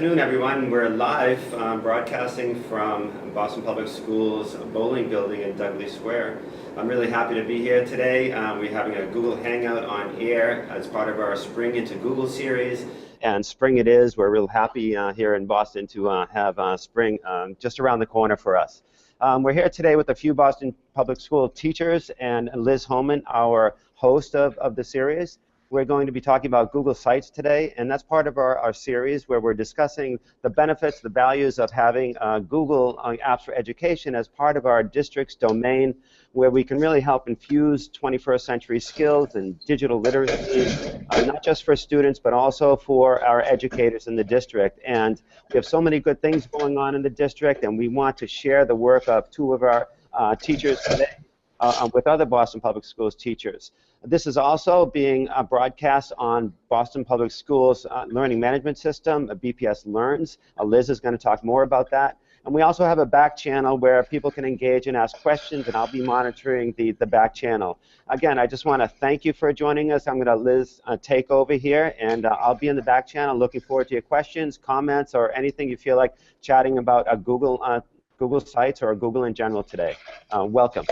afternoon, everyone. We're live broadcasting from Boston Public Schools bowling building in Dudley Square. I'm really happy to be here today. We're having a Google Hangout on air as part of our Spring into Google series. And spring it is. We're real happy here in Boston to have spring just around the corner for us. We're here today with a few Boston Public School teachers and Liz Holman, our host of the series. We're going to be talking about Google Sites today, and that's part of our series where we're discussing the benefits, the values of having Google Apps for Education as part of our district's domain, where we can really help infuse 21st century skills and digital literacy, not just for students, but also for our educators in the district. And we have so many good things going on in the district, and we want to share the work of two of our teachers today with other Boston Public Schools teachers. This is also being broadcast on Boston Public Schools Learning Management System, BPS Learns. Liz is going to talk more about that. And we also have a back channel where people can engage and ask questions, and I'll be monitoring the back channel. Again, I just want to thank you for joining us. I'm going to let Liz take over here, and I'll be in the back channel. Looking forward to your questions, comments, or anything you feel like chatting about Google Sites or Google in general today. Welcome.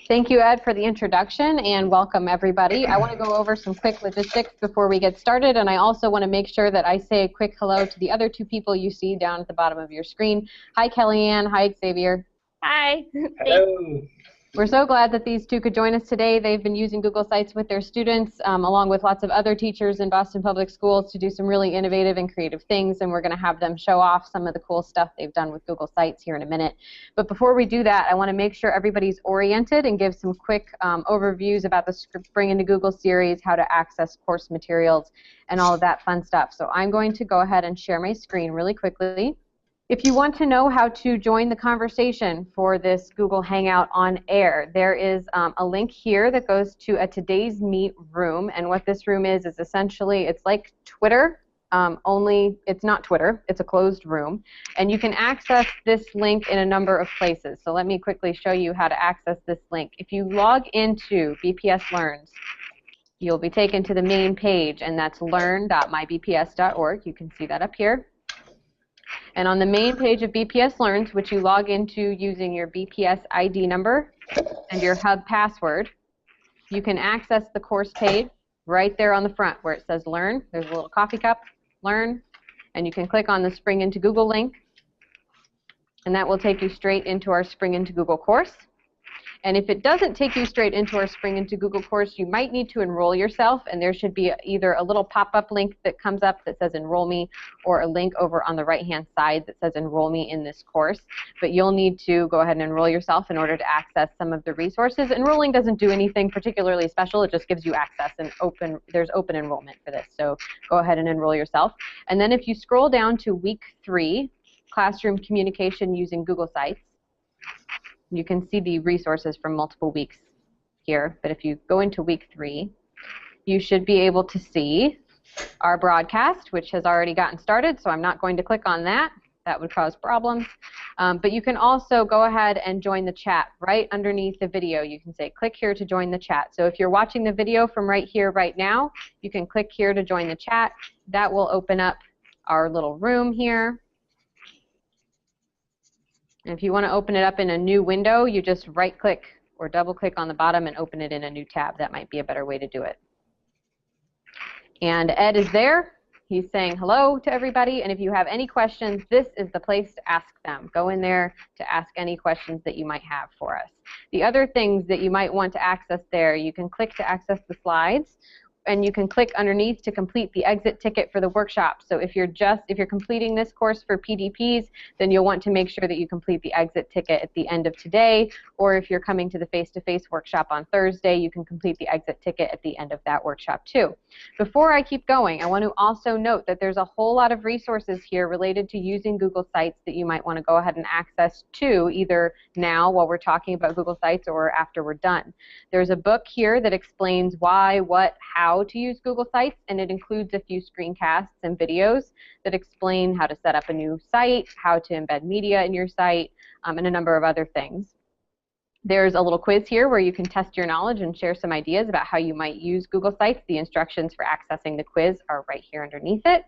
Thank you, Ed, for the introduction, and welcome, everybody. I want to go over some quick logistics before we get started, and I also want to make sure that I say a quick hello to the other two people you see down at the bottom of your screen. Hi, Kellyanne. Hi, Xavier. Hi. Hello. We're so glad that these two could join us today. They've been using Google Sites with their students, along with lots of other teachers in Boston Public Schools, to do some really innovative and creative things, and we're going to have them show off some of the cool stuff they've done with Google Sites here in a minute. But before we do that, I want to make sure everybody's oriented and give some quick overviews about the Spring into Google series, how to access course materials, and all of that fun stuff. So I'm going to go ahead and share my screen really quickly. If you want to know how to join the conversation for this Google Hangout on air, there is a link here that goes to a Today's Meet room, and what this room is essentially, it's like Twitter, only it's not Twitter, it's a closed room, and you can access this link in a number of places. So let me quickly show you how to access this link. If you log into BPS Learns, you'll be taken to the main page, and that's learn.mybps.org. You can see that up here. And on the main page of BPS Learns, which you log into using your BPS ID number and your hub password, you can access the course page right there on the front where it says Learn. There's a little coffee cup, Learn, and you can click on the Spring into Google link, and that will take you straight into our Spring into Google course. And if it doesn't take you straight into our Spring into Google course, you might need to enroll yourself, and there should be either a little pop-up link that comes up that says Enroll Me, or a link over on the right-hand side that says Enroll Me in this course. But you'll need to go ahead and enroll yourself in order to access some of the resources. Enrolling doesn't do anything particularly special. It just gives you access, and there's open enrollment for this. So go ahead and enroll yourself. And then if you scroll down to Week 3, Classroom Communication Using Google Sites, you can see the resources from multiple weeks here, but if you go into Week 3, you should be able to see our broadcast, which has already gotten started, so I'm not going to click on that. That would cause problems. But you can also go ahead and join the chat right underneath the video. You can say, click here to join the chat. So if you're watching the video from right here, right now, you can click here to join the chat. That will open up our little room here. And if you want to open it up in a new window, you just right-click or double-click on the bottom and open it in a new tab. That might be a better way to do it. And Ed is there. He's saying hello to everybody. And if you have any questions, this is the place to ask them. Go in there to ask any questions that you might have for us. The other things that you might want to access there, you can click to access the slides, and you can click underneath to complete the exit ticket for the workshop. So if you're completing this course for PDPs, then you'll want to make sure that you complete the exit ticket at the end of today, or if you're coming to the face-to-face workshop on Thursday, you can complete the exit ticket at the end of that workshop too. Before I keep going, I want to also note that there's a whole lot of resources here related to using Google Sites that you might want to go ahead and access to, either now while we're talking about Google Sites or after we're done. There's a book here that explains why, what, how to use Google Sites, and it includes a few screencasts and videos that explain how to set up a new site, how to embed media in your site, and a number of other things. There's a little quiz here where you can test your knowledge and share some ideas about how you might use Google Sites. The instructions for accessing the quiz are right here underneath it.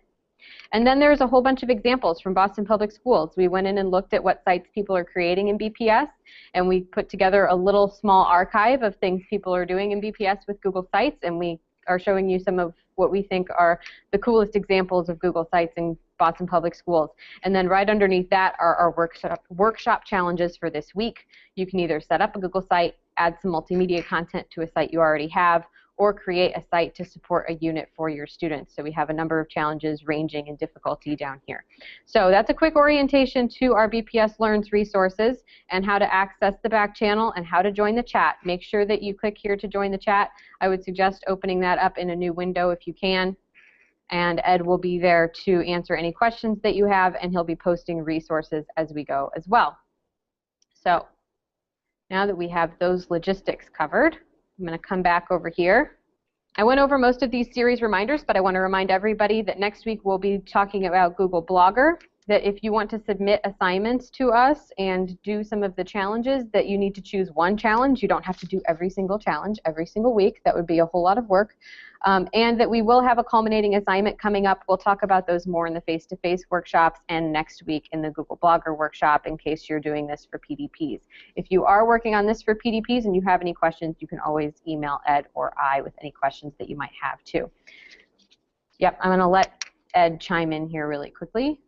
And then there's a whole bunch of examples from Boston Public Schools. We went in and looked at what sites people are creating in BPS, and we put together a little small archive of things people are doing in BPS with Google Sites, and we are showing you some of what we think are the coolest examples of Google Sites in Boston Public Schools. And then right underneath that are our workshop challenges for this week. You can either set up a Google site, add some multimedia content to a site you already have, or create a site to support a unit for your students. So we have a number of challenges ranging in difficulty down here. So that's a quick orientation to our BPS Learns resources and how to access the back channel and how to join the chat. Make sure that you click here to join the chat. I would suggest opening that up in a new window if you can. And Ed will be there to answer any questions that you have, and he'll be posting resources as we go as well. So now that we have those logistics covered, I'm going to come back over here. I went over most of these series reminders, but I want to remind everybody that next week we'll be talking about Google Blogger, that if you want to submit assignments to us and do some of the challenges, that you need to choose one challenge. You don't have to do every single challenge every single week. That would be a whole lot of work. And that we will have a culminating assignment coming up. We'll talk about those more in the face-to-face workshops and next week in the Google Blogger workshop in case you're doing this for PDPs. If you are working on this for PDPs and you have any questions, you can always email Ed or I with any questions that you might have too. Yep, I'm going to let Ed chime in here really quickly.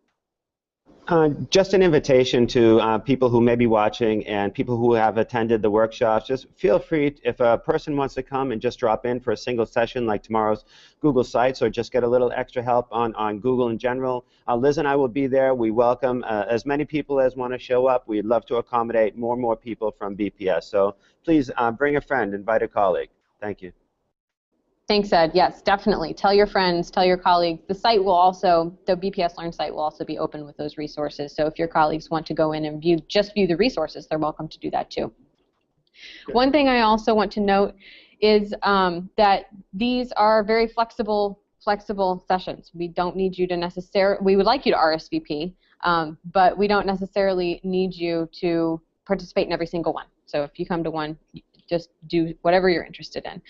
Just an invitation to people who may be watching and people who have attended the workshops. Just feel free, if a person wants to come and just drop in for a single session like tomorrow's Google Sites, or just get a little extra help on Google in general. Liz and I will be there. We welcome as many people as want to show up. We'd love to accommodate more and more people from BPS. So please bring a friend, invite a colleague. Thank you. Thanks, Ed. Yes, definitely. Tell your friends, tell your colleagues. The site will also, the BPS Learn site will also be open with those resources. So if your colleagues want to go in and just view the resources, they're welcome to do that too. Good. One thing I also want to note is that these are very flexible sessions. We don't need you to necessarily, we would like you to RSVP, but we don't necessarily need you to participate in every single one. So if you come to one, just do whatever you're interested in.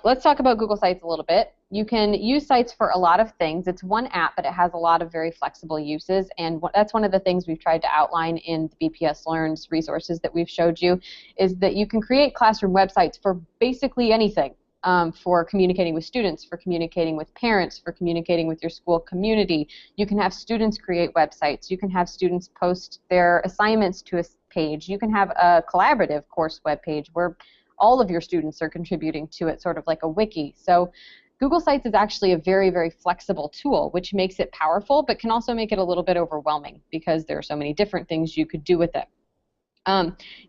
Let's talk about Google Sites a little bit. You can use Sites for a lot of things. It's one app, but it has a lot of very flexible uses, and that's one of the things we've tried to outline in the BPS Learns resources that we've showed you, is that you can create classroom websites for basically anything, for communicating with students, for communicating with parents, for communicating with your school community. You can have students create websites. You can have students post their assignments to a page. You can have a collaborative course web page where all of your students are contributing to it, sort of like a wiki. So Google Sites is actually a very, very flexible tool, which makes it powerful, but can also make it a little bit overwhelming because there are so many different things you could do with it.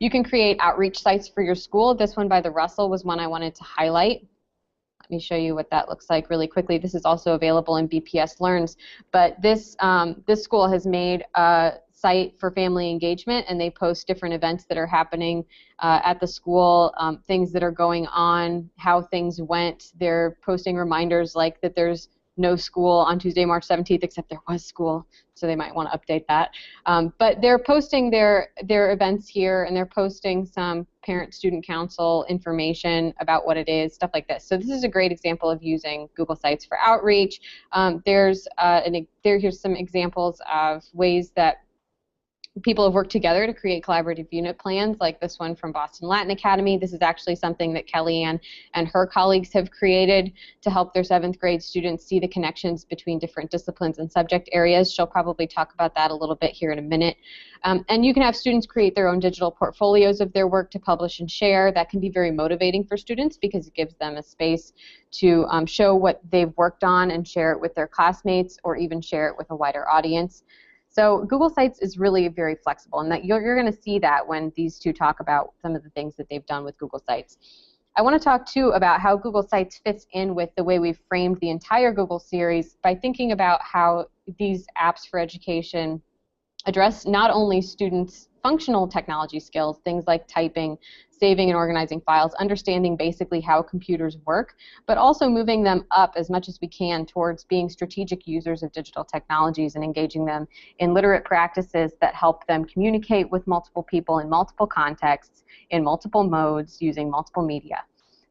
You can create outreach sites for your school. This one by the Russell was one I wanted to highlight. Let me show you what that looks like really quickly. This is also available in BPS Learns, but this school has made a site for family engagement, and they post different events that are happening at the school, things that are going on, how things went. They're posting reminders like that there's no school on Tuesday, March 17th, except there was school, so they might want to update that. But they're posting their events here, and they're posting some parent-student council information about what it is, stuff like this. So this is a great example of using Google Sites for outreach. Here's some examples of ways that people have worked together to create collaborative unit plans, like this one from Boston Latin Academy. This is actually something that Kellyanne and her colleagues have created to help their 7th grade students see the connections between different disciplines and subject areas. She'll probably talk about that a little bit here in a minute. And you can have students create their own digital portfolios of their work to publish and share. That can be very motivating for students because it gives them a space to show what they've worked on and share it with their classmates, or even share it with a wider audience. So Google Sites is really very flexible, and that you're going to see that when these two talk about some of the things that they've done with Google Sites. I want to talk too about how Google Sites fits in with the way we've framed the entire Google series by thinking about how these apps for education address not only students' functional technology skills, things like typing, saving and organizing files, understanding basically how computers work, but also moving them up as much as we can towards being strategic users of digital technologies and engaging them in literate practices that help them communicate with multiple people in multiple contexts, in multiple modes, using multiple media.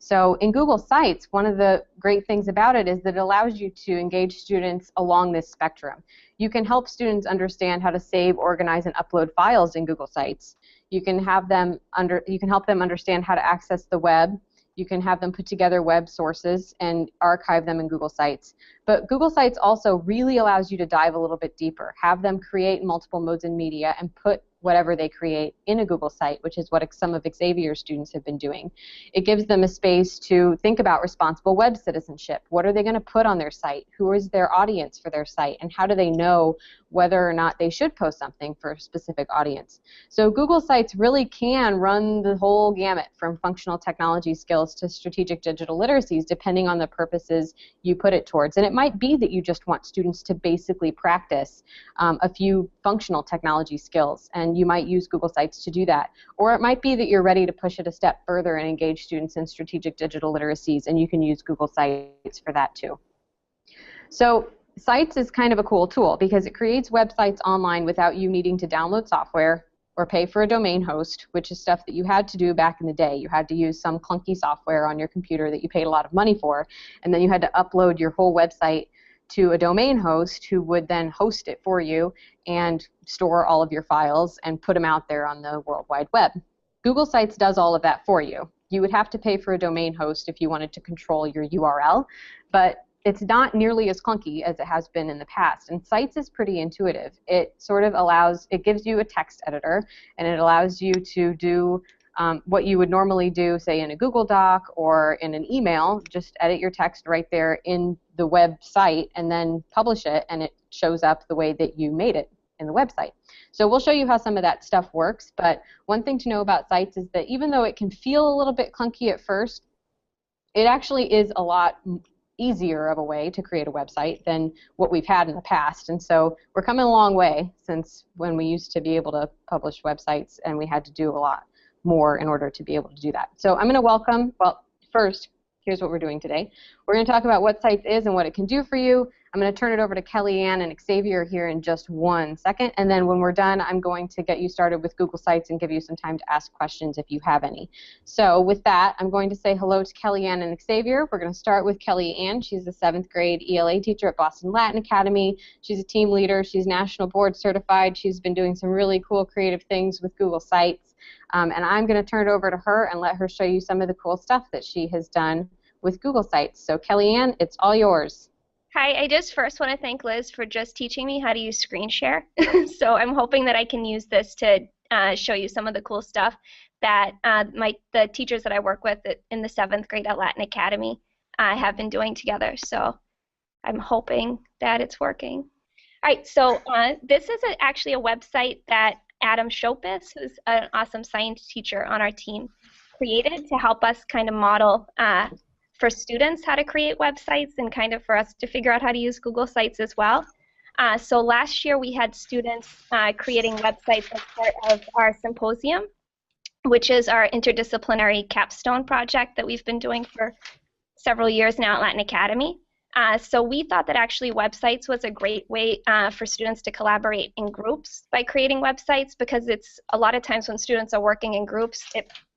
So in Google Sites, one of the great things about it is that it allows you to engage students along this spectrum. You can help students understand how to save, organize, and upload files in Google Sites. You can help them understand how to access the web. You can have them put together web sources and archive them in Google Sites. But Google Sites also really allows you to dive a little bit deeper, have them create multiple modes in media and put whatever they create in a Google site, which is what some of Xavier's students have been doing. It gives them a space to think about responsible web citizenship. What are they going to put on their site? Who is their audience for their site? And how do they know whether or not they should post something for a specific audience? So Google Sites really can run the whole gamut from functional technology skills to strategic digital literacies, depending on the purposes you put it towards. And it might be that you just want students to basically practice a few functional technology skills, and you might use Google Sites to do that. Or it might be that you're ready to push it a step further and engage students in strategic digital literacies, and you can use Google Sites for that too. So Sites is kind of a cool tool because it creates websites online without you needing to download software or pay for a domain host, which is stuff that you had to do back in the day. You had to use some clunky software on your computer that you paid a lot of money for, and then you had to upload your whole website to a domain host who would then host it for you and store all of your files and put them out there on the World Wide Web. Google Sites does all of that for you. You would have to pay for a domain host if you wanted to control your URL, but it's not nearly as clunky as it has been in the past. And Sites is pretty intuitive. It sort of it gives you a text editor, and it allows you to do what you would normally do, say, in a Google Doc or in an email. Just edit your text right there in the website and then publish it, and it shows up the way that you made it in the website. So we'll show you how some of that stuff works, but one thing to know about Sites is that even though it can feel a little bit clunky at first, it actually is a lot easier of a way to create a website than what we've had in the past. And so we're coming a long way since when we used to be able to publish websites and we had to do a lot more in order to be able to do that. So I'm going to welcome, well, first, here's what we're doing today. We're going to talk about what Sites is and what it can do for you. I'm going to turn it over to Kellyanne and Xavier here in just 1 second, and then when we're done, I'm going to get you started with Google Sites and give you some time to ask questions if you have any. So with that, I'm going to say hello to Kellyanne and Xavier. We're going to start with Kellyanne. She's a 7th grade ELA teacher at Boston Latin Academy. She's a team leader. She's national board certified. She's been doing some really cool creative things with Google Sites. And I'm going to turn it over to her and let her show you some of the cool stuff that she has done with Google Sites. So Kellyanne, it's all yours. Hi, I just first want to thank Liz for just teaching me how to use screen share. So I'm hoping that I can use this to show you some of the cool stuff that the teachers that I work with in the 7th grade at Latin Academy have been doing together. So I'm hoping that it's working. All right, so this is actually a website that Adam Shopis, who's an awesome science teacher on our team, created to help us kind of model for students how to create websites and kind of for us to figure out how to use Google Sites as well. So last year we had students creating websites as part of our symposium, which is our interdisciplinary capstone project that we've been doing for several years now at Latin Academy. So we thought that actually websites was a great way for students to collaborate in groups by creating websites, because it's a lot of times when students are working in groups,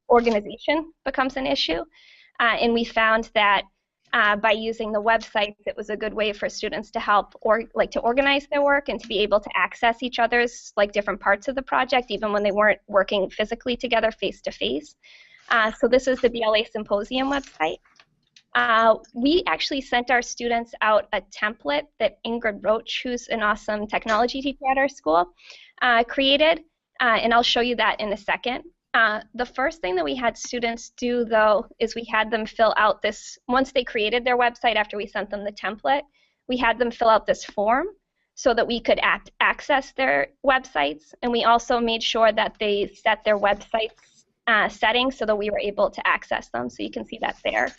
organization becomes an issue. And we found that by using the websites, it was a good way for students to help to organize their work and to be able to access each other's different parts of the project, even when they weren't working physically together face to face. So this is the BLA Symposium website. We actually sent our students out a template that Ingrid Roach, who's an awesome technology teacher at our school, created, and I'll show you that in a second. The first thing that we had students do, though, is we had them fill out this, once they created their website after we sent them the template, we had them fill out this form so that we could access their websites, and we also made sure that they set their websites settings so that we were able to access them, so you can see that there.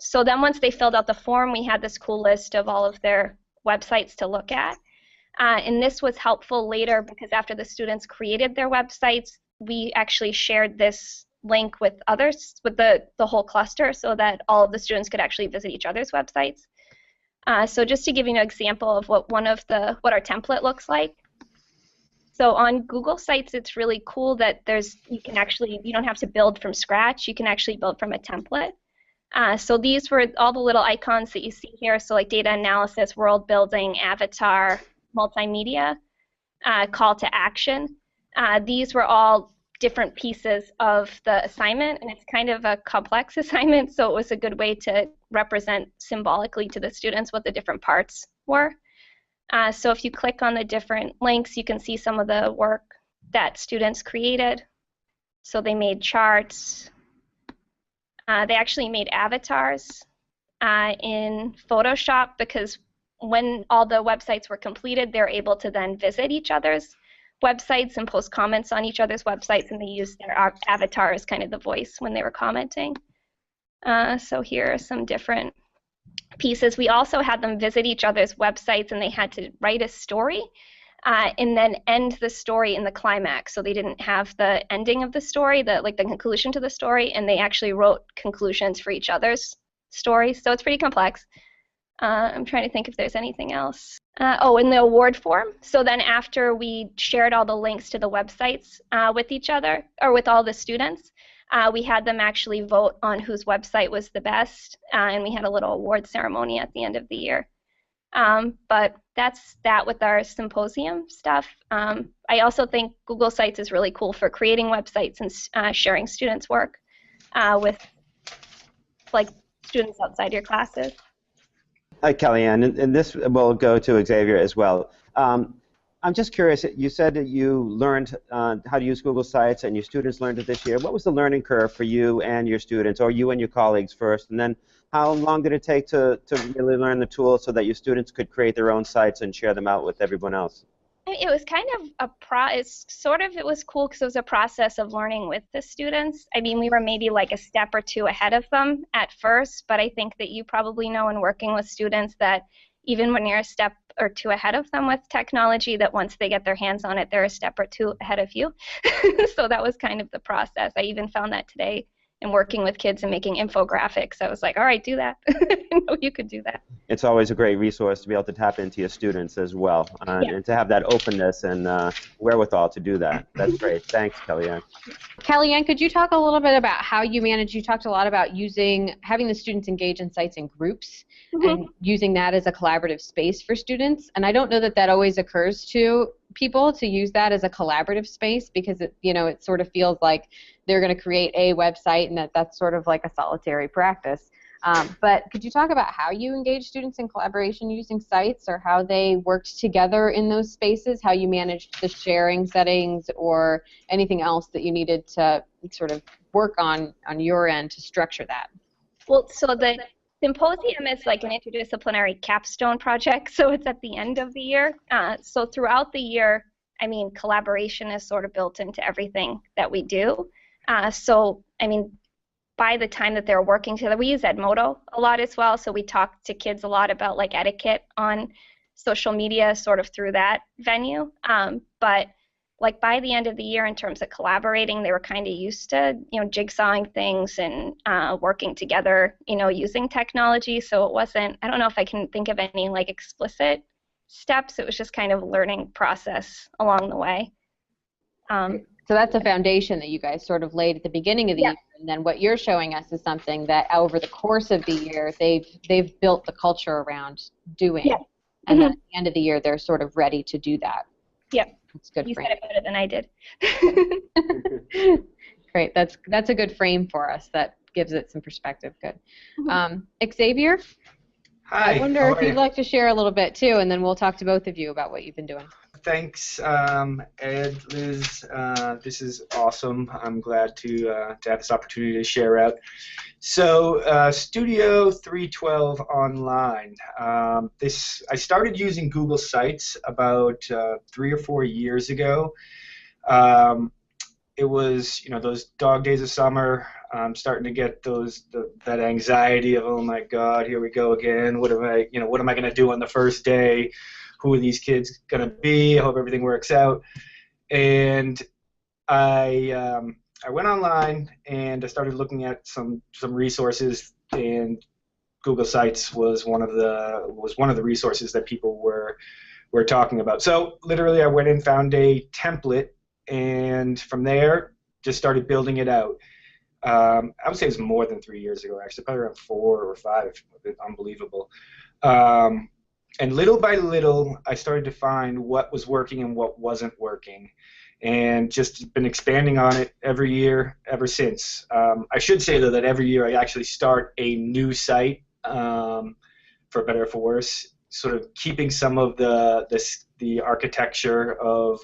So then once they filled out the form, we had this cool list of all of their websites to look at. And this was helpful later because after the students created their websites, we actually shared this link with others, with the whole cluster, so that all of the students could actually visit each other's websites. So just to give you an example of what our template looks like. So on Google Sites, it's really cool that you don't have to build from scratch. You can actually build from a template. So these were all the little icons that you see here. So like data analysis, world building, avatar, multimedia, call to action. These were all different pieces of the assignment, and it's kind of a complex assignment, so it was a good way to represent symbolically to the students what the different parts were. So if you click on the different links, you can see some of the work that students created. So they made charts. They actually made avatars in Photoshop, because when all the websites were completed, they're able to then visit each other's websites and post comments on each other's websites, and they used their avatar as kind of the voice when they were commenting. So here are some different pieces. We also had them visit each other's websites, and they had to write a story and then end the story in the climax. So they didn't have the ending of the story, the conclusion to the story, and they actually wrote conclusions for each other's stories. So it's pretty complex. I'm trying to think if there's anything else. In the award form. So then after we shared all the links to the websites with each other, or with all the students, we had them actually vote on whose website was the best, and we had a little award ceremony at the end of the year. But that's that with our symposium stuff. I also think Google Sites is really cool for creating websites and sharing students' work with students outside your classes. Hi, Kellyanne, and this will go to Xavier as well. I'm just curious, you said that you learned how to use Google Sites and your students learned it this year. What was the learning curve for you and your students, or you and your colleagues first, and then how long did it take to really learn the tool so that your students could create their own sites and share them out with everyone else? It was kind of it was cool because it was a process of learning with the students. I mean, we were maybe like a step or two ahead of them at first, but I think that you probably know in working with students that even when you're a step or two ahead of them with technology, that once they get their hands on it, they're a step or two ahead of you. So that was kind of the process. I even found that today in working with kids and making infographics. I was like, all right, do that. I didn't know you could do that. It's always a great resource to be able to tap into your students as well, and to have that openness and wherewithal to do that. That's great. Thanks, Kellyanne. Kellyanne, could you talk a little bit about how you manage? You talked a lot about having the students engage in sites in groups and using that as a collaborative space for students. And I don't know that always occurs to people to use that as a collaborative space, because it sort of feels like they're going to create a website and that's sort of like a solitary practice. But could you talk about how you engage students in collaboration using sites, or how they worked together in those spaces, how you managed the sharing settings or anything else that you needed to sort of work on your end to structure that? Well, so the symposium is like an interdisciplinary capstone project, so it's at the end of the year. So throughout the year, I mean, collaboration is sort of built into everything that we do. So, I mean, by the time that they're working together, we use Edmodo a lot as well, so we talk to kids a lot about like etiquette on social media sort of through that venue. But like by the end of the year, in terms of collaborating, they were kind of used to, jigsawing things and working together, using technology. So it wasn't, I don't know if I can think of any like explicit steps. It was just kind of a learning process along the way. So that's a foundation that you guys sort of laid at the beginning of the year, and then what you're showing us is something that over the course of the year they've built the culture around doing, and then at the end of the year they're sort of ready to do that. Yep. That's good. You said it better than I did. Great. That's a good frame for us. That gives it some perspective. Good. Xavier? Hi. I wonder if you'd like to share a little bit too, and then we'll talk to both of you about what you've been doing. Thanks, Ed, Liz. This is awesome. I'm glad to have this opportunity to share out. So, Studio 312 Online. I started using Google Sites about 3 or 4 years ago. It was, those dog days of summer. I'm starting to get that anxiety of, oh my God, here we go again. What am I going to do on the first day? Who are these kids going to be? I hope everything works out. And I went online and I started looking at some resources, and Google Sites was one of the resources that people were we're talking about. So literally I went and found a template, and from there just started building it out. I would say it was more than 3 years ago, actually, probably around 4 or 5. Unbelievable. And little by little, I started to find what was working and what wasn't working, and just been expanding on it every year ever since. I should say, though, that every year I actually start a new site, for better or for worse, sort of keeping some of the architecture of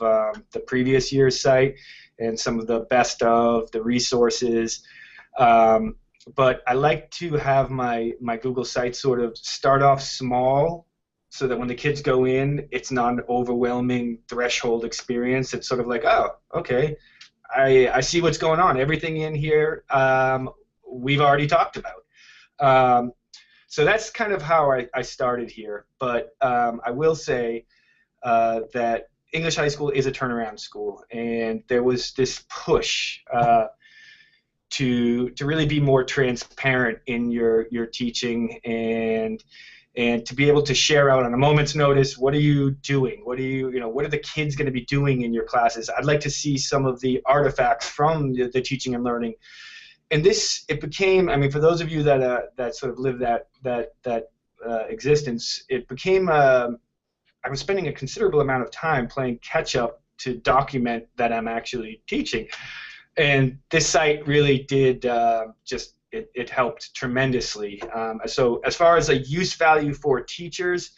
the previous year's site and some of the best of the resources. But I like to have my Google site sort of start off small, so that when the kids go in, it's not an overwhelming threshold experience. It's sort of like, oh, okay, I see what's going on. Everything in here we've already talked about. So that's kind of how I started here. But I will say that English high school is a turnaround school, and there was this push to really be more transparent in your teaching, and to be able to share out on a moment's notice, what are you doing? What are the kids going to be doing in your classes? I'd like to see some of the artifacts from the teaching and learning. And it became, I mean, for those of you that sort of live that existence, it became, I was spending a considerable amount of time playing catch up to document that I'm actually teaching. And this site really did it helped tremendously. So as far as a use value for teachers,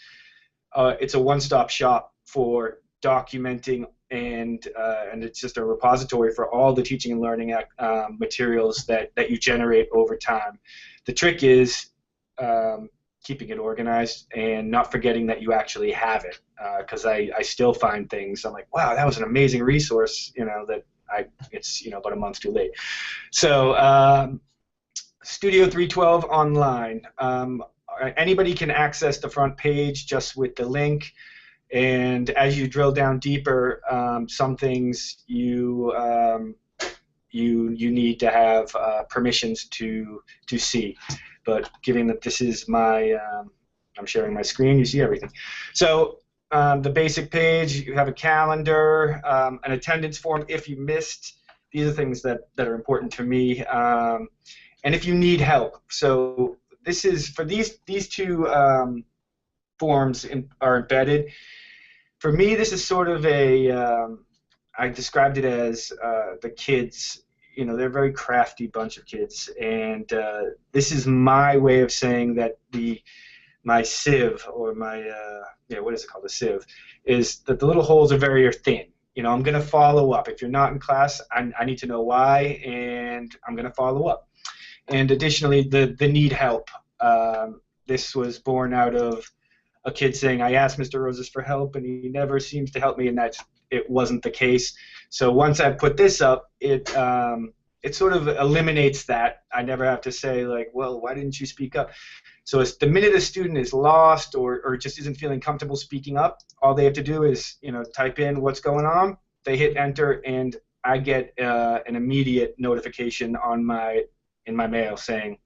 it's a one-stop shop for documenting, and it's just a repository for all the teaching and learning materials that you generate over time. The trick is keeping it organized and not forgetting that you actually have it, because I still find things, I'm like, wow, that was an amazing resource, that it's about a month too late. So Studio 312 online. Anybody can access the front page just with the link, and as you drill down deeper, some things you need to have permissions to see. But given that this is my, I'm sharing my screen, you see everything. So the basic page, you have a calendar, an attendance form if you missed. These are things that are important to me. And if you need help, so this is for these two forms are embedded. For me, this is sort of I described it as the kids. They're a very crafty bunch of kids, and this is my way of saying that my sieve, or my what is it called, a sieve, is that the little holes are very thin. I'm going to follow up. If you're not in class, I need to know why, and I'm going to follow up. And additionally, the need help. This was born out of a kid saying, I asked Mr. Roses for help, and he never seems to help me, and it wasn't the case. So once I put this up, it sort of eliminates that. I never have to say, like, well, why didn't you speak up? So it's the minute a student is lost or just isn't feeling comfortable speaking up, all they have to do is type in what's going on. They hit enter, and I get an immediate notification in my mail saying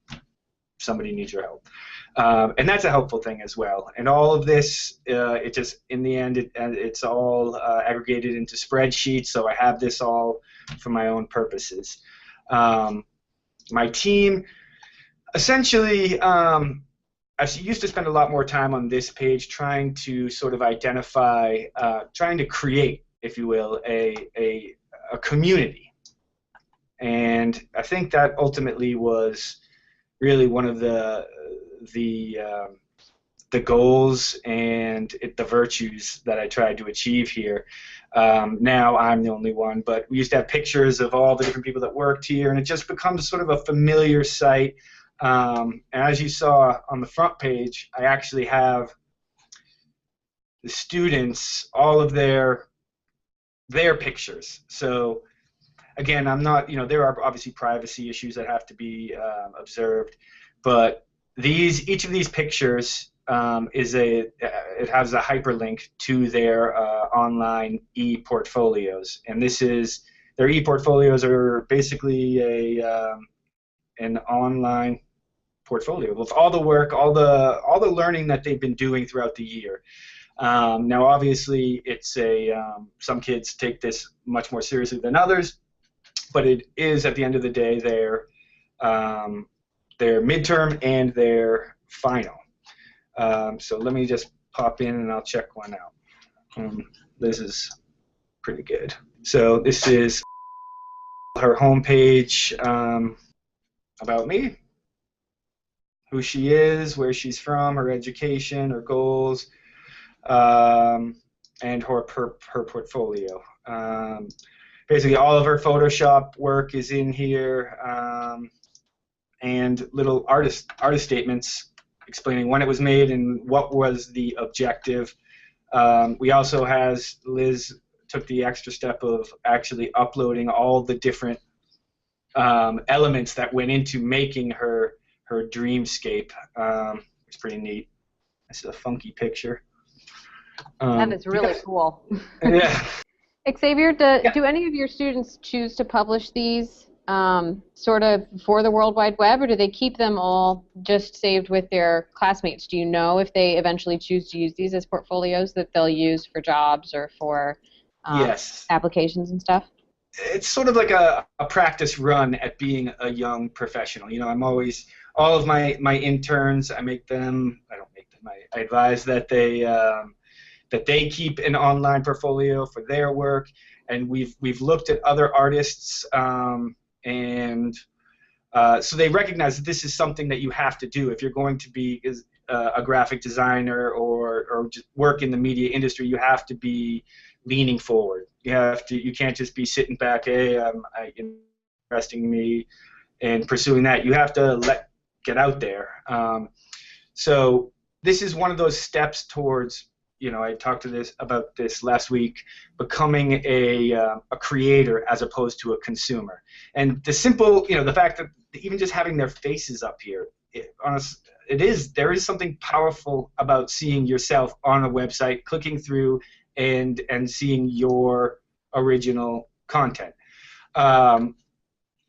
somebody needs your help. And that's a helpful thing as well. And all of this, it just, in the end, it's all aggregated into spreadsheets, so I have this all for my own purposes. My team, essentially, I used to spend a lot more time on this page trying to sort of identify, trying to create, if you will, a community. And I think that ultimately was really one of the goals and the virtues that I tried to achieve here. Now I'm the only one, but we used to have pictures of all the different people that worked here, and it just becomes sort of a familiar site. And as you saw on the front page, I actually have the students, all of their pictures. So again, I'm not, there are obviously privacy issues that have to be observed, but each of these pictures it has a hyperlink to their online e-portfolios, and their e-portfolios are basically an online portfolio with all the work, all the learning that they've been doing throughout the year. Now, obviously, it's some kids take this much more seriously than others, but it is, at the end of the day, their midterm and their final. So let me just pop in and I'll check one out. This is pretty good. So this is her homepage about me, who she is, where she's from, her education, her goals, and her portfolio. Basically, all of her Photoshop work is in here, and little artist statements explaining when it was made and what was the objective. We also Liz took the extra step of actually uploading all the different elements that went into making her dreamscape. It's pretty neat. This is a funky picture. That is really cool. Yeah. Xavier, do any of your students choose to publish these sort of for the World Wide Web, or do they keep them all just saved with their classmates? Do you know if they eventually choose to use these as portfolios that they'll use for jobs or for Yes. applications and stuff? It's sort of like a practice run at being a young professional. You know, I'm always, all of my interns, I advise that they keep an online portfolio for their work, and we've looked at other artists, and so they recognize that this is something that you have to do if you're going to be a graphic designer or just work in the media industry. You have to be leaning forward. You can't just be sitting back, hey, interesting me and pursuing that. You have to get out there. So this is one of those steps towards, you know, I talked about this last week, becoming a creator as opposed to a consumer. And the simple, you know, the fact that even just having their faces up here, there is something powerful about seeing yourself on a website, clicking through and seeing your original content.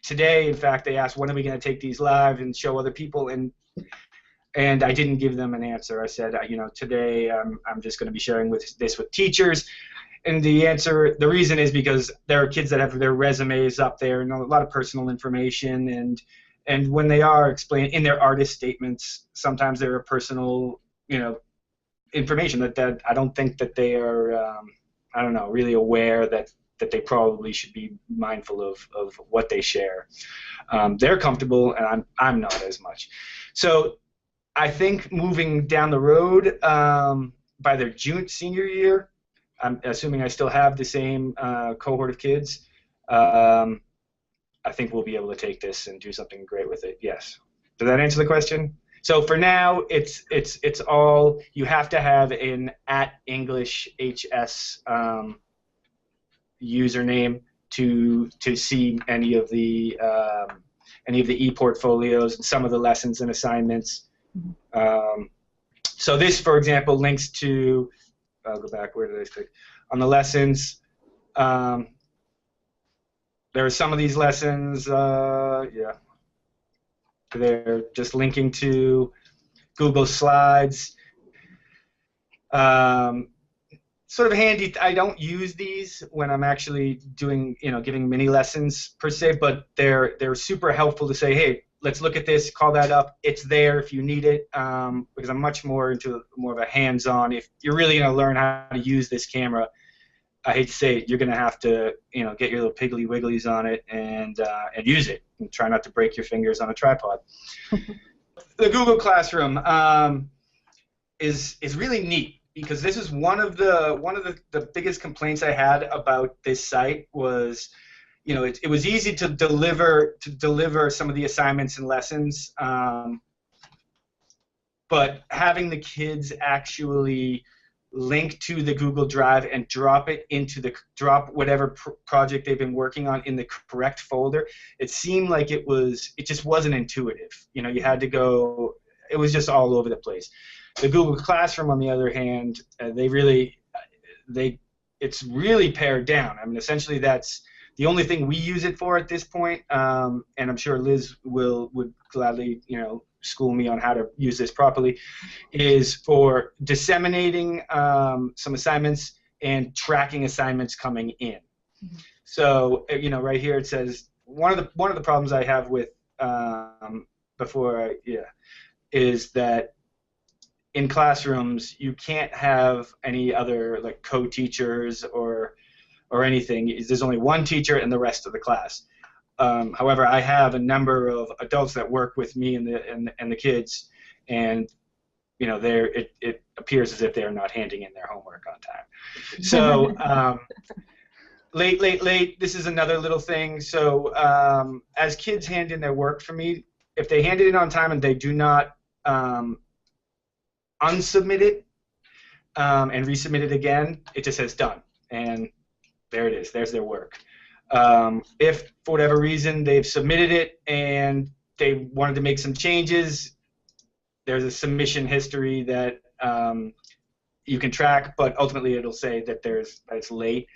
Today, in fact, they asked, when are we going to take these live and show other people? And I didn't give them an answer. I said, you know, today I'm just going to be sharing this with teachers. And the reason is because there are kids that have their resumes up there and a lot of personal information. And when they are explaining in their artist statements, sometimes there are personal, you know, information that I don't think that they are, really aware that they probably should be mindful of what they share. They're comfortable, and I'm not as much. So I think moving down the road, by their senior year, I'm assuming I still have the same cohort of kids, I think we'll be able to take this and do something great with it. Yes. Does that answer the question? So for now, it's all, you have to have an @EnglishHS username to see any of the e-portfolios and some of the lessons and assignments. So this, for example, links to, I'll go back, where did I click? On the lessons, there are some of these lessons, they're just linking to Google Slides. Sort of handy. I don't use these when I'm actually doing, giving mini lessons per se, but they're super helpful to say, hey, let's look at this, call that up. It's there if you need it, because I'm much more into more of a hands-on. If you're really going to learn how to use this camera, I hate to say it, you're going to have to, get your little piggly wigglies on it and use it, and try not to break your fingers on a tripod. The Google Classroom is really neat, because this is one of the biggest complaints I had about this site was, it was easy to deliver some of the assignments and lessons, but having the kids actually link to the Google Drive and drop whatever project they've been working on in the correct folder, it seemed like it just wasn't intuitive. You had to go, it was just all over the place. The Google Classroom, on the other hand, it's really pared down. I mean, essentially that's The only thing we use it for at this point, and I'm sure Liz would gladly, school me on how to use this properly, is for disseminating some assignments and tracking assignments coming in. So, right here it says one of the problems I have with is that in classrooms you can't have any other like co-teachers or anything. There's only one teacher and the rest of the class. However, I have a number of adults that work with me and the kids, and it appears as if they're not handing in their homework on time. So late. This is another little thing. So as kids hand in their work for me, if they hand it in on time and they do not unsubmit it and resubmit it again, it just says done, and there it is. There's their work. If for whatever reason they've submitted it and they wanted to make some changes, there's a submission history that you can track, but ultimately it'll say that it's late.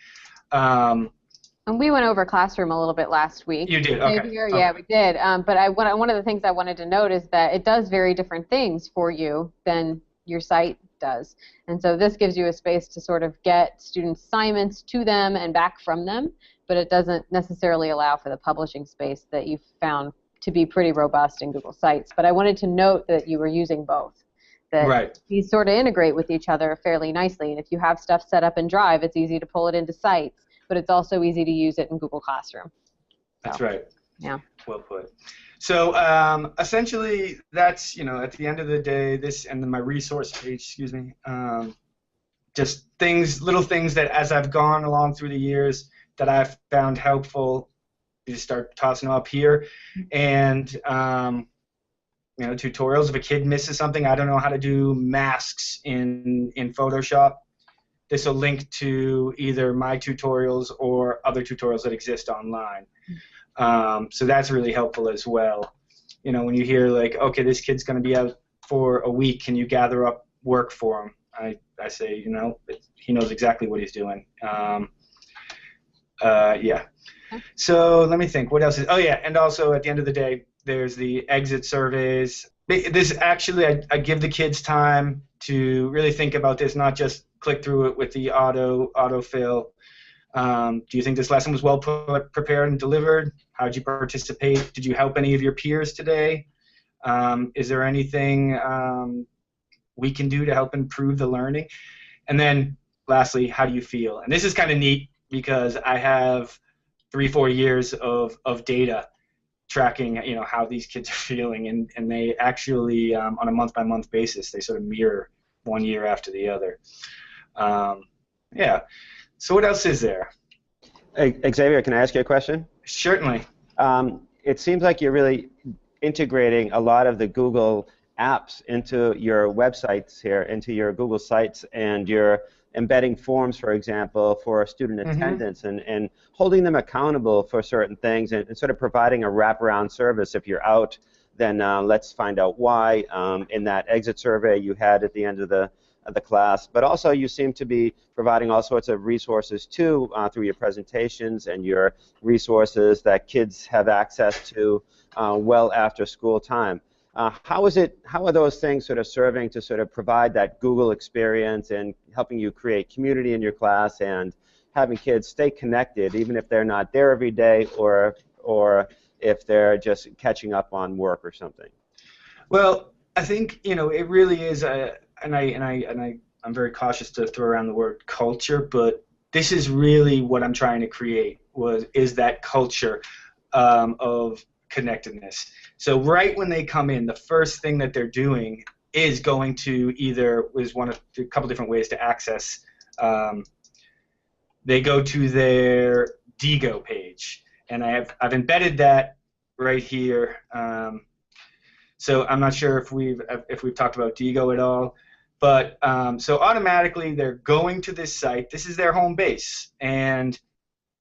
And we went over Classroom a little bit last week. You did, okay. Yeah, we did. But one of the things I wanted to note is that it does very different things for you than your site does. And so this gives you a space to sort of get student assignments to them and back from them, but it doesn't necessarily allow for the publishing space that you found to be pretty robust in Google Sites. But I wanted to note that you were using both. That these sort of integrate with each other fairly nicely. And if you have stuff set up in Drive, it's easy to pull it into Sites, but it's also easy to use it in Google Classroom. That's right. Yeah. Well put. So essentially, that's, at the end of the day, this and then my resource page, just little things that as I've gone along through the years that I've found helpful, you just start tossing up here. And, tutorials. If a kid misses something, I don't know how to do masks in Photoshop, this will link to either my tutorials or other tutorials that exist online. So that's really helpful as well. When you hear like, okay, this kid's going to be out for a week, can you gather up work for him? I say, he knows exactly what he's doing. Yeah. So let me think. What else is? Oh yeah, and also at the end of the day, there's the exit surveys. This actually, I give the kids time to really think about this, not just click through it with the autofill. Do you think this lesson was well prepared and delivered? How did you participate? Did you help any of your peers today? Is there anything we can do to help improve the learning? And then lastly, how do you feel? And this is kind of neat because I have 3-4 years of data tracking how these kids are feeling, and they actually on a month-by-month basis they sort of mirror one year after the other. Yeah. So what else is there? Hey, Xavier, can I ask you a question? Certainly. It seems like you're really integrating a lot of the Google apps into your websites here, into your Google Sites, and you're embedding forms, for example, for student attendance and holding them accountable for certain things and sort of providing a wraparound service. If you're out, then let's find out why. In that exit survey you had at the end of the class, but also you seem to be providing all sorts of resources too through your presentations and your resources that kids have access to well after school time. How are those things sort of serving to sort of provide that Google experience and helping you create community in your class and having kids stay connected even if they're not there every day or if they're just catching up on work or something? Well, I think it really is and I'm very cautious to throw around the word culture, but this is really what I'm trying to create is that culture of connectedness. So right when they come in, the first thing that they're doing is going to a couple different ways to access. They go to their Digo page, and I've embedded that right here. So I'm not sure if we've talked about Digo at all, but so automatically they're going to this site. This is their home base, and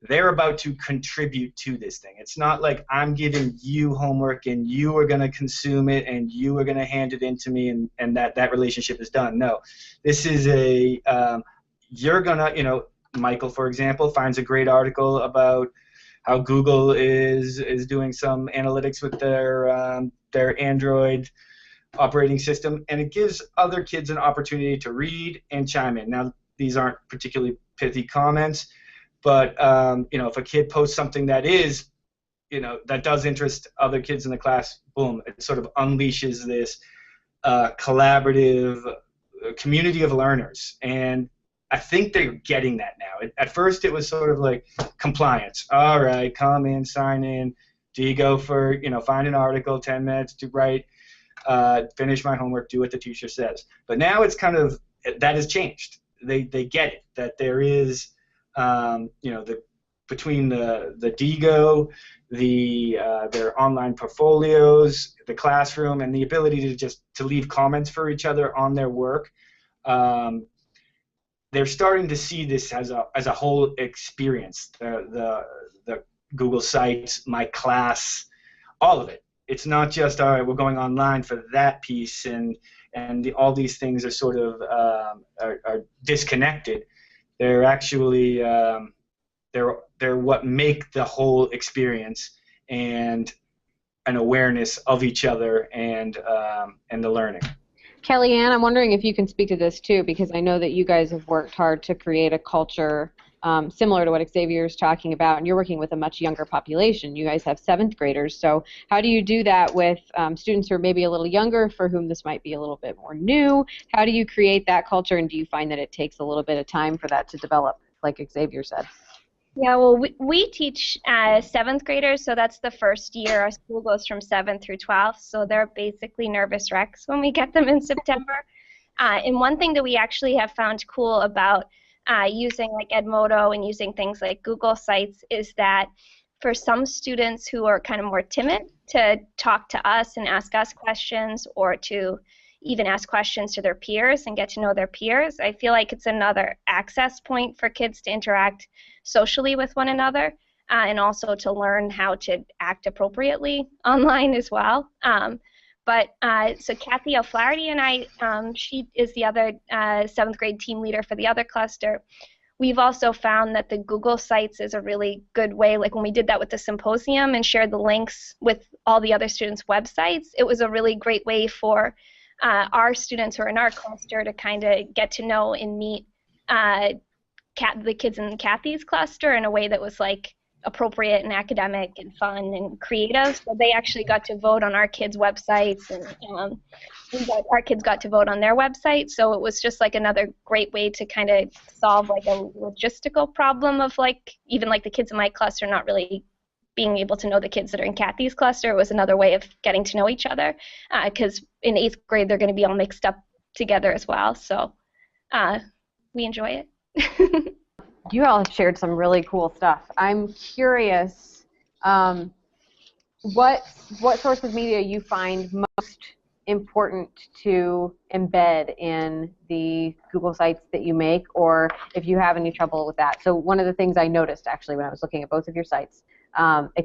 they're about to contribute to this thing. It's not like I'm giving you homework and you are going to consume it and you are going to hand it in to me and that relationship is done. No, this is you're going to, Michael, for example, finds a great article about how Google is doing some analytics with their Android operating system, and it gives other kids an opportunity to read and chime in. Now, these aren't particularly pithy comments, but if a kid posts something that is, that does interest other kids in the class, boom, it sort of unleashes this collaborative community of learners. And I think they're getting that now. At first, it was sort of like compliance. All right, come in, sign in. Do you go for, find an article, 10 minutes to write, finish my homework, do what the teacher says. But now it's kind of, that has changed. They get it, that there is, between the DIGO, their online portfolios, the classroom, and the ability to leave comments for each other on their work. They're starting to see this as a whole experience. The Google Sites, my class, all of it. It's not just, all right, we're going online for that piece, and all these things are sort of are disconnected. They're actually they're what make the whole experience and an awareness of each other and the learning. Kellyanne, I'm wondering if you can speak to this too, because I know that you guys have worked hard to create a culture similar to what Xavier is talking about, and you're working with a much younger population. You guys have 7th graders, so how do you do that with students who are maybe a little younger, for whom this might be a little bit more new? How do you create that culture, and do you find that it takes a little bit of time for that to develop, like Xavier said? Yeah, well, we teach 7th graders, so that's the first year. Our school goes from 7th through 12th, so they're basically nervous wrecks when we get them in September. And one thing that we actually have found cool about using like Edmodo and using things like Google Sites is that for some students who are kind of more timid to talk to us and ask us questions, or to even ask questions to their peers and get to know their peers, I feel like it's another access point for kids to interact socially with one another, and also to learn how to act appropriately online as well. So Kathy O'Flaherty and I, she is the other 7th grade team leader for the other cluster. We've also found that the Google Sites is a really good way, like when we did that with the symposium and shared the links with all the other students' websites, it was a really great way for our students who are in our cluster to kind of get to know and meet the kids in Kathy's cluster in a way that was like appropriate and academic and fun and creative. So they actually got to vote on our kids' websites, and our kids got to vote on their website. So it was just like another great way to kind of solve like a logistical problem of like even like the kids in my cluster not really being able to know the kids that are in Kathy's cluster. It was another way of getting to know each other, because in 8th grade they're going to be all mixed up together as well. So we enjoy it. You all have shared some really cool stuff. I'm curious, what sorts of media you find most important to embed in the Google Sites that you make, or if you have any trouble with that. So one of the things I noticed actually when I was looking at both of your sites,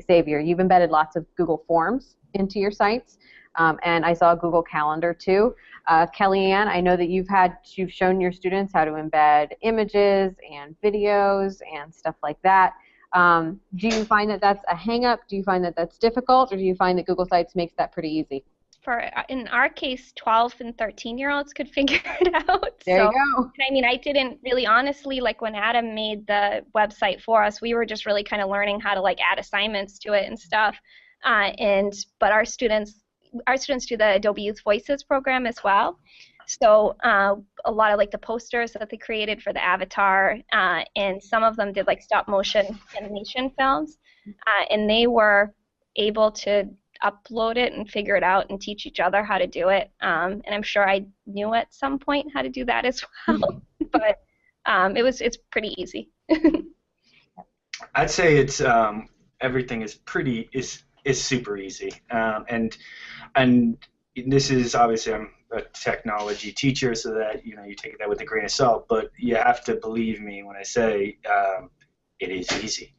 Xavier, you've embedded lots of Google Forms into your sites, and I saw a Google Calendar too. Kellyanne, I know that you've shown your students how to embed images and videos and stuff like that. Do you find that that's a hang-up? Do you find that that's difficult, or do you find that Google Sites makes that pretty easy? In our case, 12 and 13-year-olds could figure it out. There you go. I mean, I didn't really, honestly, like when Adam made the website for us, we were just really kind of learning how to like add assignments to it and stuff. But our students do the Adobe Youth Voices program as well. So a lot of like the posters that they created for the avatar, and some of them did like stop motion animation films, and they were able to upload it and figure it out and teach each other how to do it. And I'm sure I knew at some point how to do that as well, but it's pretty easy. I'd say it's everything is super easy, and this is obviously I'm a technology teacher, so that you take that with a grain of salt. But you have to believe me when I say it is easy,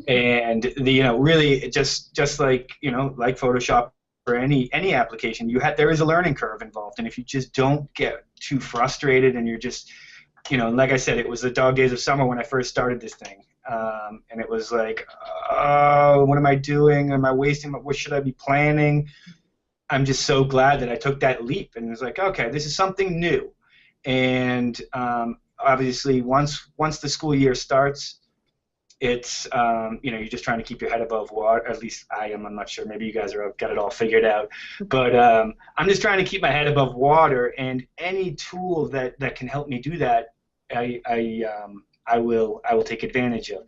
and really just like like Photoshop or any application, there is a learning curve involved, and if you just don't get too frustrated and you're just like I said, it was the dog days of summer when I first started this thing, and it was like, oh, what am I doing? Am I wasting? What should I be planning? I'm just so glad that I took that leap, and it was like, okay, this is something new. And obviously, once the school year starts, it's you're just trying to keep your head above water. At least I am. I'm not sure. Maybe you guys got it all figured out. But I'm just trying to keep my head above water, and any tool that can help me do that, I will take advantage of.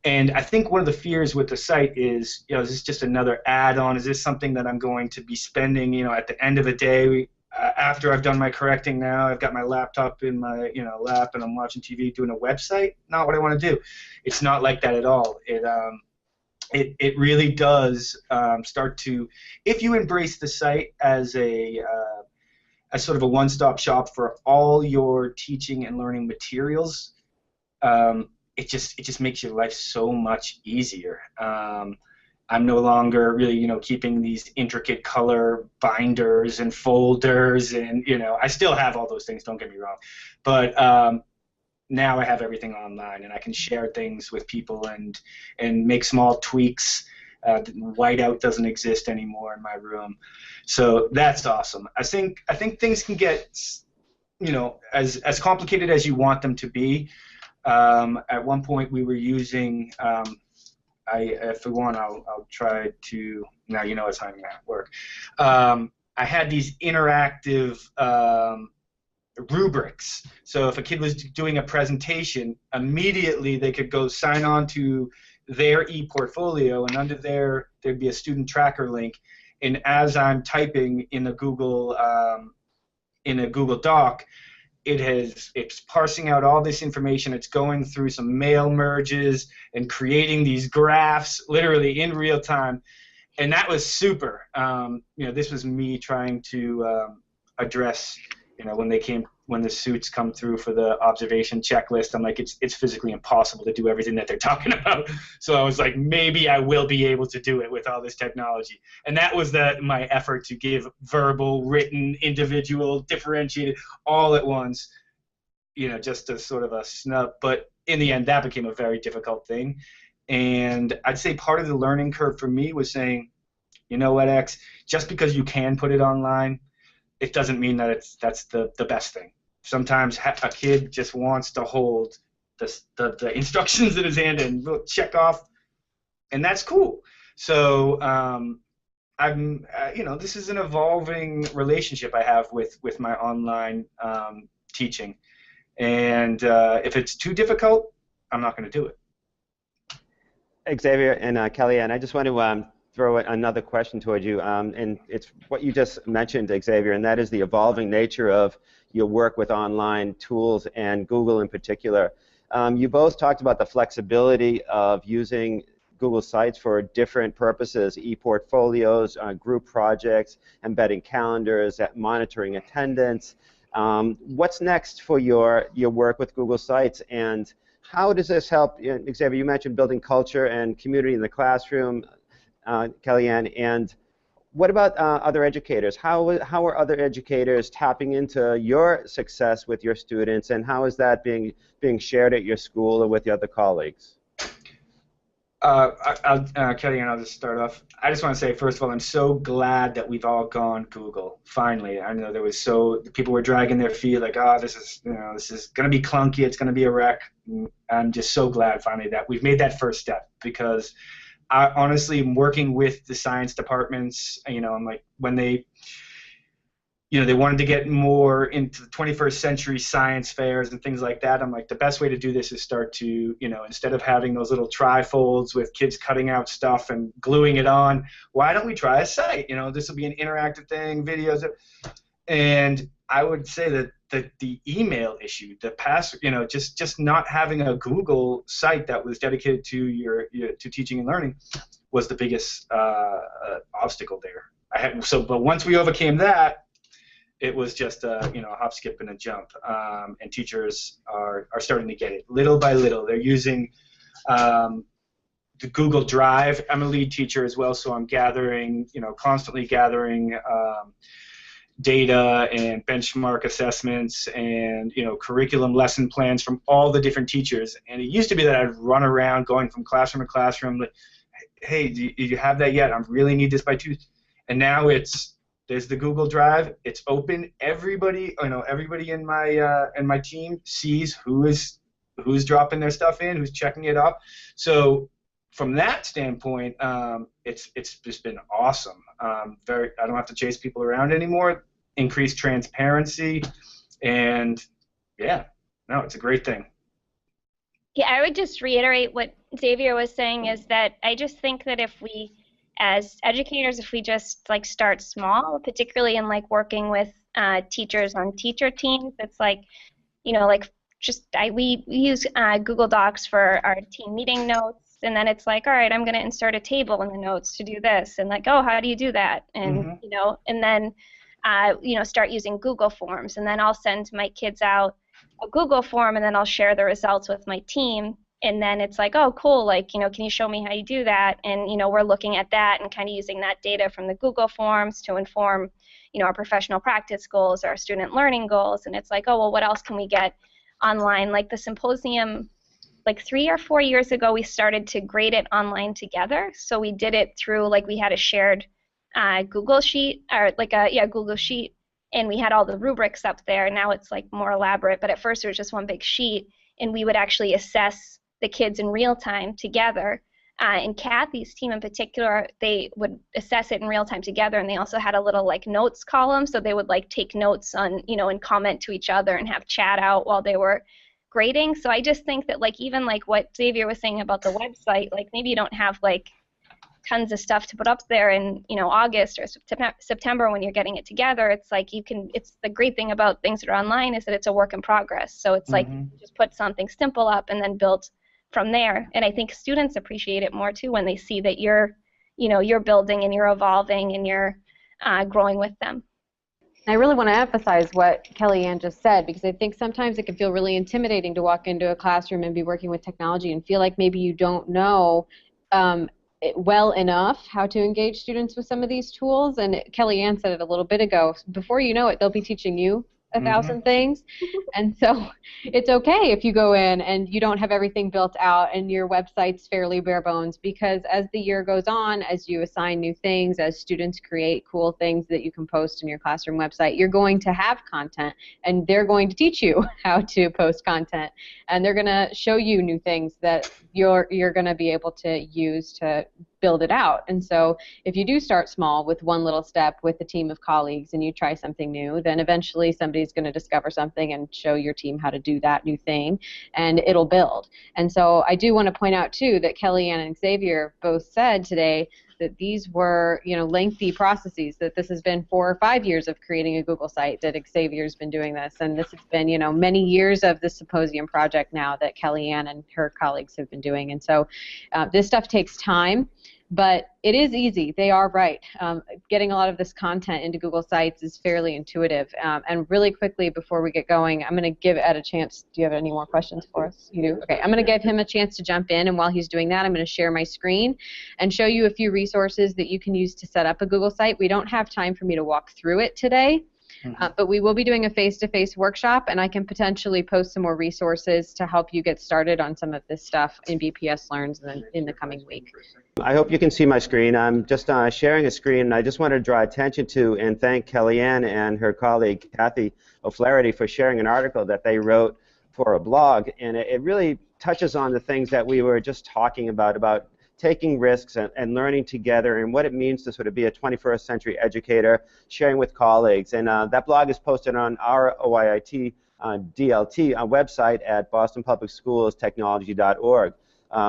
And I think one of the fears with the site is, is this just another add-on? Is this something that I'm going to be spending, at the end of the day, after I've done my correcting now, I've got my laptop in my, lap and I'm watching TV doing a website? Not what I want to do. It's not like that at all. It really does start to, if you embrace the site as as sort of a one-stop shop for all your teaching and learning materials, it just makes your life so much easier. I'm no longer really, keeping these intricate color binders and folders, and I still have all those things. Don't get me wrong, but now I have everything online, and I can share things with people and make small tweaks. Whiteout doesn't exist anymore in my room, so that's awesome. I think things can get, as complicated as you want them to be. At one point, we were using. If we want, I'll try to. Now it's not going to work. I had these interactive rubrics. So if a kid was doing a presentation, immediately they could go sign on to their e-portfolio, and under there'd be a student tracker link. And as I'm typing in a Google Doc, it's parsing out all this information. It's going through some mail merges and creating these graphs literally in real time, and that was super. This was me trying to address, when the suits come through for the observation checklist. I'm like, it's physically impossible to do everything that they're talking about. So I was like, maybe I will be able to do it with all this technology. And that was my effort to give verbal, written, individual, differentiated, all at once, just a sort of a snub. But in the end, that became a very difficult thing. And I'd say part of the learning curve for me was saying, you know what, X, just because you can put it online, it doesn't mean that that's the best thing. Sometimes a kid just wants to hold the instructions in his hand and check off, and that's cool. So this is an evolving relationship I have with my online teaching, and if it's too difficult, I'm not going to do it. Xavier and Kellyanne, I just want to throw another question towards you, and it's what you just mentioned, Xavier, and that is the evolving nature of your work with online tools and Google in particular. You both talked about the flexibility of using Google Sites for different purposes, e-portfolios, group projects, embedding calendars, monitoring attendance. What's next for your work with Google Sites, and how does this help? Xavier, you mentioned building culture and community in the classroom. Kellyanne, and what about other educators? How are other educators tapping into your success with your students, and how is that being shared at your school or with your other colleagues? Kellyanne, I'll just start off. I just want to say, first of all, I'm so glad that we've all gone Google. Finally, I know people were dragging their feet, like, this is going to be clunky. It's going to be a wreck. I'm just so glad finally that we've made that first step, because I honestly am working with the science departments. I'm like, when they wanted to get more into the 21st century science fairs and things like that, I'm like, the best way to do this is start to, instead of having those little trifolds with kids cutting out stuff and gluing it on, why don't we try a site? This will be an interactive thing, videos. And I would say that the email issue, just not having a Google site that was dedicated to to teaching and learning was the biggest obstacle there. But once we overcame that, it was just a hop, skip, and a jump. And teachers are starting to get it little by little. They're using the Google Drive. I'm a lead teacher as well, so I'm gathering, constantly gathering data and benchmark assessments and curriculum lesson plans from all the different teachers. And it used to be that I'd run around going from classroom to classroom, like, hey, do you have that yet? I really need this by Tuesday. And now there's the Google Drive. It's open. Everybody in my team sees who's dropping their stuff in, who's checking it up. So from that standpoint, it's just been awesome. I don't have to chase people around anymore. Increased transparency, and yeah, no, it's a great thing. Yeah, I would just reiterate what Xavier was saying, is that I just think that if we, as educators, if we just like start small, particularly in like working with teachers on teacher teams, it's like, we use Google Docs for our team meeting notes, and then it's like, all right, I'm going to insert a table in the notes to do this, and like, oh, how do you do that? And and then start using Google Forms, and then I'll send my kids out a Google form, and then I'll share the results with my team, and then it's like, oh, cool, like, can you show me how you do that? And we're looking at that and kind of using that data from the Google Forms to inform our professional practice goals, our student learning goals, and it's like, oh, well, what else can we get online? Like the symposium, like 3 or 4 years ago, we started to grade it online together. So we did it through, like, we had a shared Google sheet, or like Google sheet, and we had all the rubrics up there. Now it's like more elaborate, but at first it was just one big sheet, and we would actually assess the kids in real time together. And Kathy's team in particular, they would assess it in real time together, and they also had a little like notes column, so they would like take notes on, and comment to each other and have chat out while they were grading. So I just think that, like, even like what Xavier was saying about the website, like maybe you don't have like tons of stuff to put up there in August or September when you're getting it together. It's like it's the great thing about things that are online is that it's a work in progress. So it's like you just put something simple up and then build from there. And I think students appreciate it more too when they see that you're building and you're evolving and you're growing with them. I really want to emphasize what Kellyanne just said, because I think sometimes it can feel really intimidating to walk into a classroom and be working with technology and feel like maybe you don't know well enough how to engage students with some of these tools. And Kellyanne said it a little bit ago. Before you know it, they'll be teaching you 1,000 things. And so it's okay if you go in and you don't have everything built out and your website's fairly bare bones, because as the year goes on, as you assign new things, as students create cool things that you can post in your classroom website, you're going to have content, and they're going to teach you how to post content, and they're going to show you new things that you're going to be able to use to build it out. And so if you do start small with one little step with a team of colleagues and you try something new, then eventually somebody's going to discover something and show your team how to do that new thing, and it'll build. And so I do want to point out too that Kellyanne and Xavier both said today that these were, lengthy processes, that this has been 4 or 5 years of creating a Google site, that Xavier's been doing this, and this has been, many years of the symposium project now that Kellyanne and her colleagues have been doing. And so this stuff takes time, but it is easy. They are right. Getting a lot of this content into Google Sites is fairly intuitive. And really quickly before we get going, I'm going to give Ed a chance. Do you have any more questions for us? You do? Okay. I'm going to give him a chance to jump in, and while he's doing that, I'm going to share my screen and show you a few resources that you can use to set up a Google site. We don't have time for me to walk through it today. But we will be doing a face-to-face workshop, and I can potentially post some more resources to help you get started on some of this stuff in BPS Learns in the coming week. I hope you can see my screen. I'm just sharing a screen, and I just want to draw attention to and thank Kellyanne and her colleague Kathy O'Flaherty for sharing an article that they wrote for a blog, and it really touches on the things that we were just talking about taking risks and learning together, and what it means to sort of be a 21st century educator, sharing with colleagues. And that blog is posted on our OIIT DLT website at bostonpublicschoolstechnology.org.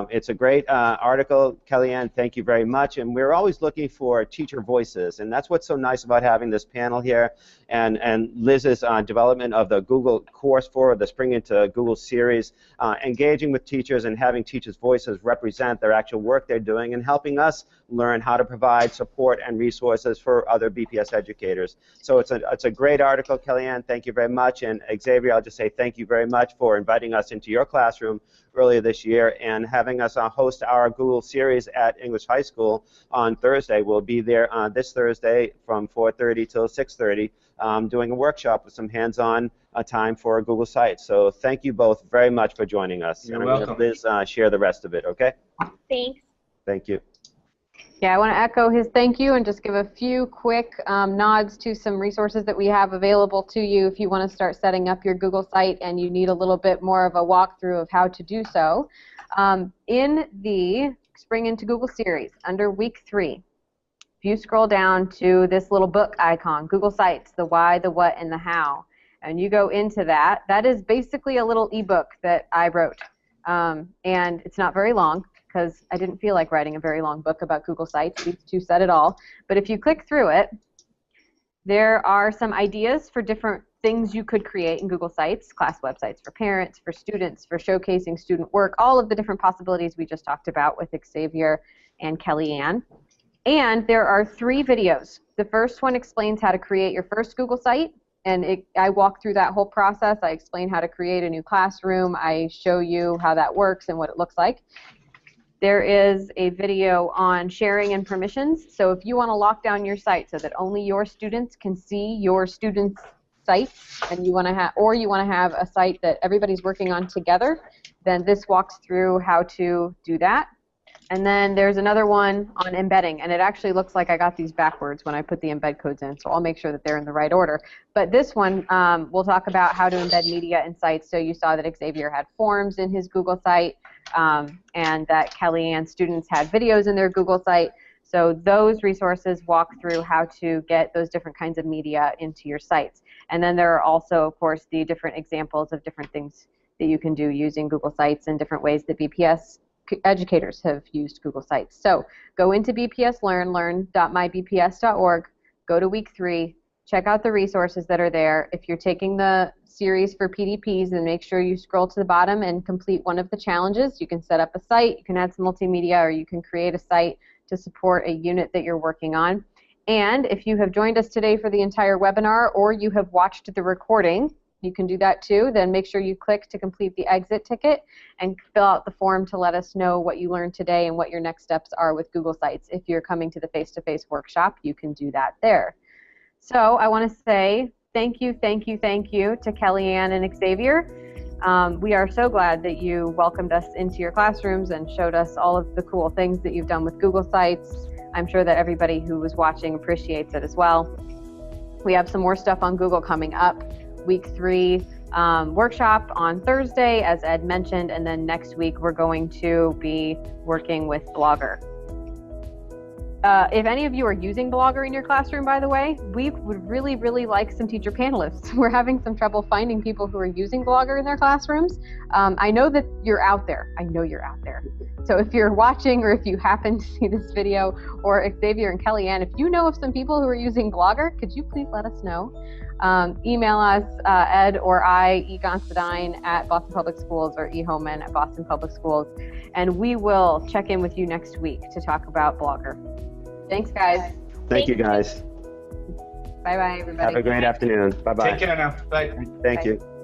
It's a great article. Kellyanne, thank you very much. And we're always looking for teacher voices, and that's what's so nice about having this panel here, and Liz's development of the Google course for the Spring into Google series, engaging with teachers and having teachers' voices represent their actual work they're doing, and helping us learn how to provide support and resources for other BPS educators. So it's a great article, Kellyanne. Thank you very much. And Xavier, I'll just say thank you very much for inviting us into your classroom earlier this year and having us host our Google series at English High School on Thursday. We'll be there this Thursday from 4:30 till 6:30 doing a workshop with some hands-on time for Google Sites. So thank you both very much for joining us. You're and welcome. I'm going to Liz share the rest of it, okay? Thanks. Thank you. Yeah, I want to echo his thank you and just give a few quick nods to some resources that we have available to you if you want to start setting up your Google site and you need a little bit more of a walkthrough of how to do so. In the Spring into Google series, under week 3, if you scroll down to this little book icon, Google Sites, the why, the what, and the how, and you go into that, that is basically a little ebook that I wrote. And it's not very long, because I didn't feel like writing a very long book about Google Sites. These two said it all. But if you click through it, there are some ideas for different things you could create in Google Sites, class websites for parents, for students, for showcasing student work, all of the different possibilities we just talked about with Xavier and Kellyanne. And there are 3 videos. The first one explains how to create your first Google site. And I walk through that whole process. I explain how to create a new classroom. I show you how that works and what it looks like. There is a video on sharing and permissions. So if you want to lock down your site so that only your students can see your students' sites, and you want to have, or you want to have a site that everybody's working on together, then this walks through how to do that. And then there's another one on embedding, and it actually looks like I got these backwards when I put the embed codes in, so I'll make sure that they're in the right order. But this one, we'll talk about how to embed media in sites. So you saw that Xavier had forms in his Google site, and that Kellyanne students had videos in their Google site. So those resources walk through how to get those different kinds of media into your sites. And then there are also, of course, the different examples of different things that you can do using Google Sites and different ways that BPS educators have used Google Sites. So go into BPS Learn, learn.mybps.org, go to week 3, check out the resources that are there. If you're taking the series for PDPs, then make sure you scroll to the bottom and complete one of the challenges. You can set up a site, you can add some multimedia, or you can create a site to support a unit that you're working on. And if you have joined us today for the entire webinar, or you have watched the recording, you can do that too. Then make sure you click to complete the exit ticket and fill out the form to let us know what you learned today and what your next steps are with Google Sites. If you're coming to the face-to-face workshop, you can do that there. So I want to say thank you to Kellyanne and Xavier. We are so glad that you welcomed us into your classrooms and showed us all of the cool things that you've done with Google Sites. I'm sure that everybody who was watching appreciates it as well. We have some more stuff on Google coming up. Week 3 workshop on Thursday, as Ed mentioned, and then next week we're going to be working with Blogger. If any of you are using Blogger in your classroom, by the way, we would really, really like some teacher panelists. We're having some trouble finding people who are using Blogger in their classrooms. I know that you're out there. I know you're out there. So if you're watching, or if you happen to see this video, or Xavier and Kellyanne, if you know of some people who are using Blogger, could you please let us know? Email us, Ed or I, egonstadine at Boston Public Schools, or ehoman at Boston Public Schools, and we will check in with you next week to talk about Blogger. Thanks, guys. Thank you, guys. Bye-bye, everybody. Have a great afternoon. Bye-bye. Take care now. Bye. Thank Bye. you.